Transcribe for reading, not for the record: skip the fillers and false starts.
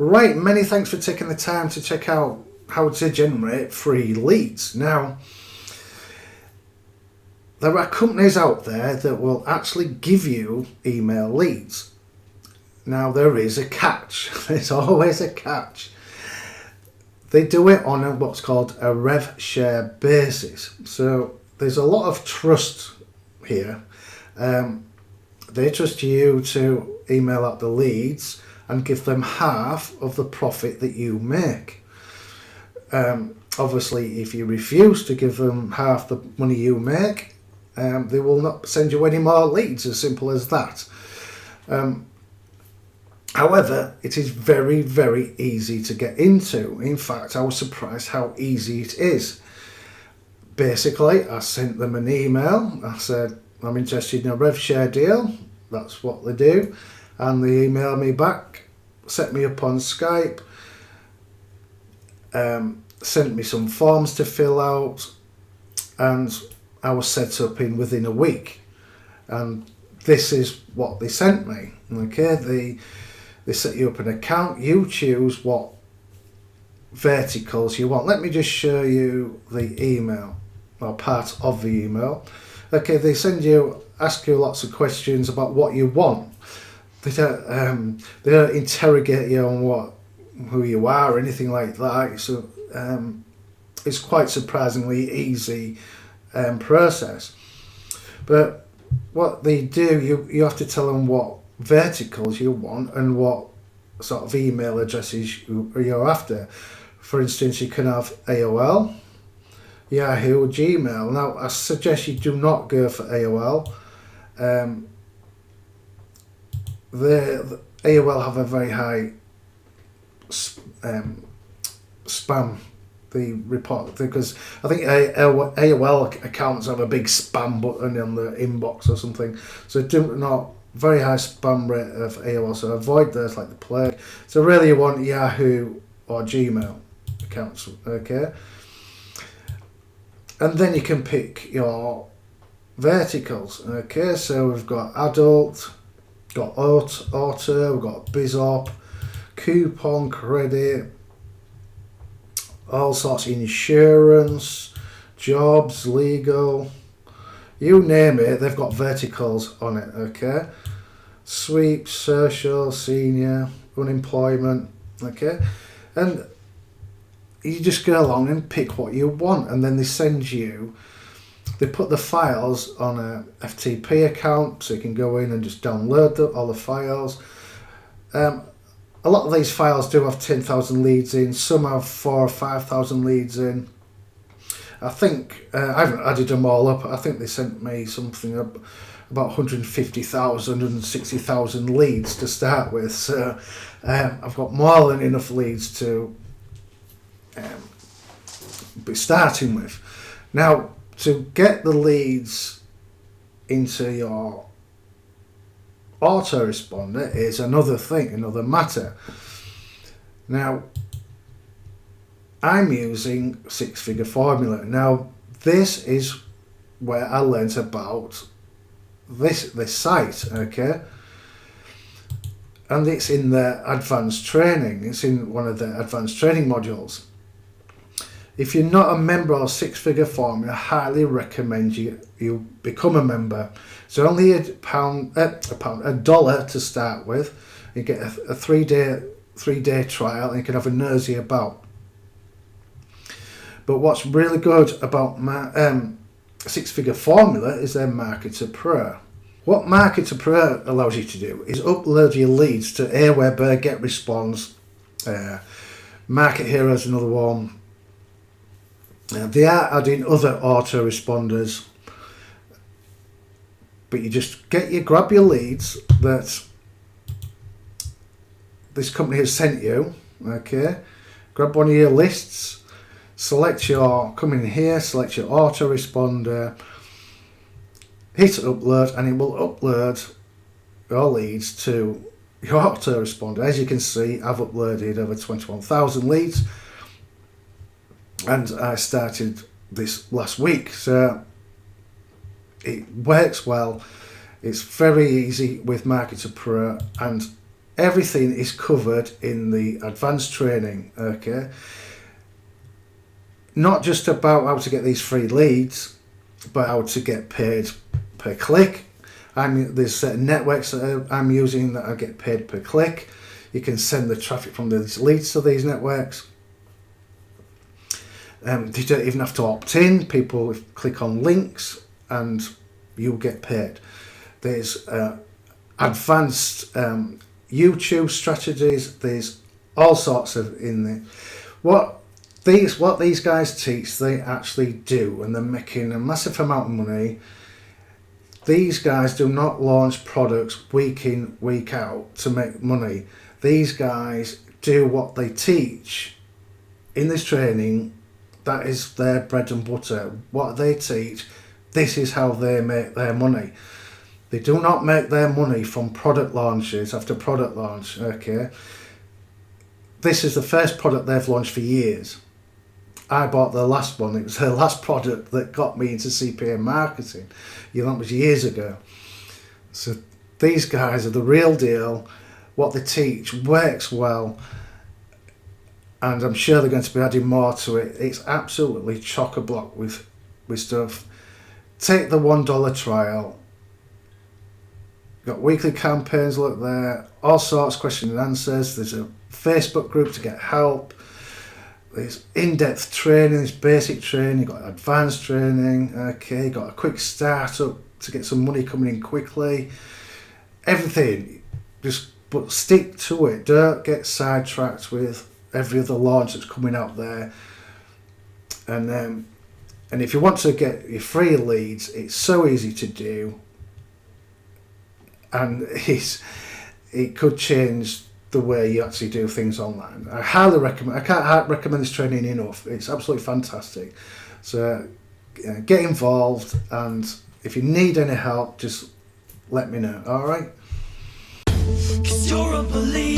Right, many thanks for taking the time to check out how to generate free leads. Now, there are companies out there that will actually give you email leads. Now, there is a catch. There's always a catch. They do it on what's called a rev share basis. So there's a lot of trust here. They trust you to email out the leads and give them half of the profit that you make. Obviously, if you refuse to give them half the money you make, they will not send you any more leads, as simple as that. However, it is very, very easy to get into. In fact, I was surprised how easy it is. Basically, I sent them an email. I said, I'm interested in a rev share deal. That's what they do. And they emailed me back, set me up on Skype, sent me some forms to fill out, and I was set up in within a week. And this is what they sent me. Okay, they set you up an account. You choose what verticals you want. Let me just show you the email, or part of the email. Okay, they ask you lots of questions about what you want. They don't interrogate you on who you are or anything like that. So it's quite surprisingly easy process. But what they do, you have to tell them what verticals you want and what sort of email addresses you're after. For instance, you can have AOL, Yahoo, Gmail. Now, I suggest you do not go for AOL. The AOL have a very high spam. The report, because I think AOL accounts have a big spam button on the inbox or something. So do not very high spam rate of AOL. So avoid those like the plague. So really, you want Yahoo or Gmail accounts. Okay. And then you can pick your verticals. Okay, so we've got adult, got auto, we've got BizOp, coupon, credit, all sorts of insurance, jobs, legal, you name it, they've got verticals on it. Okay, sweep, social, senior, unemployment. Okay, and you just go along and pick what you want, and then they put the files on a FTP account, so you can go in and just download all the files. A lot of these files do have 10,000 leads in, some have 4,000 or 5,000 leads in. I think, I haven't added them all up, I think they sent me something about 150,000, 160,000 leads to start with, so I've got more than enough leads to be starting with. Now, to get the leads into your autoresponder is another thing, another matter. Now, I'm using Six Figure Formula. Now, this is where I learnt about this site, okay? And it's in the advanced training. It's in one of the advanced training modules. If you're not a member of Six Figure Formula, I highly recommend you become a member. It's only $1 to start with. You get a three-day trial, and you can have a nosy about. But what's really good about Six Figure Formula is their Marketer Pro. What Marketer Pro allows you to do is upload your leads to Aweber, GetResponse, Market Hero is another one. They are adding other autoresponders, but you just grab your leads that this company has sent you. Okay, grab one of your lists, come in here, select your autoresponder, hit upload, and it will upload your leads to your autoresponder. As you can see, I've uploaded over 21,000 leads. And I started this last week, so it works well. It's very easy with Marketer Pro, and everything is covered in the advanced training, okay? Not just about how to get these free leads, but how to get paid per click. There's certain networks that I'm using that I get paid per click. You can send the traffic from these leads to these networks. You don't even have to opt in. People click on links and you'll get paid. There's advanced YouTube strategies. There's all sorts of in there. What these guys teach, they actually do, and they're making a massive amount of money. These guys do not launch products week in, week out to make money. These guys do what they teach in this training. That is their bread and butter. What they teach, this is how they make their money. They do not make their money from product launches after product launch, okay? This is the first product they've launched for years. I bought the last one. It was the last product that got me into CPA marketing. That was years ago. So these guys are the real deal. What they teach works well. And I'm sure they're going to be adding more to it. It's absolutely chock-a-block with stuff. Take the $1 trial. Got weekly campaigns, look there. All sorts of questions and answers. There's a Facebook group to get help. There's in-depth training, there's basic training, you've got advanced training, okay, got a quick startup to get some money coming in quickly. Everything, but stick to it. Don't get sidetracked with every other launch that's coming out there. And if you want to get your free leads, it's so easy to do, and it could change the way you actually do things online. I highly recommend. I can't recommend this training enough. It's absolutely fantastic. So get involved, and if you need any help, just let me know. All right. 'Cause you're a believer.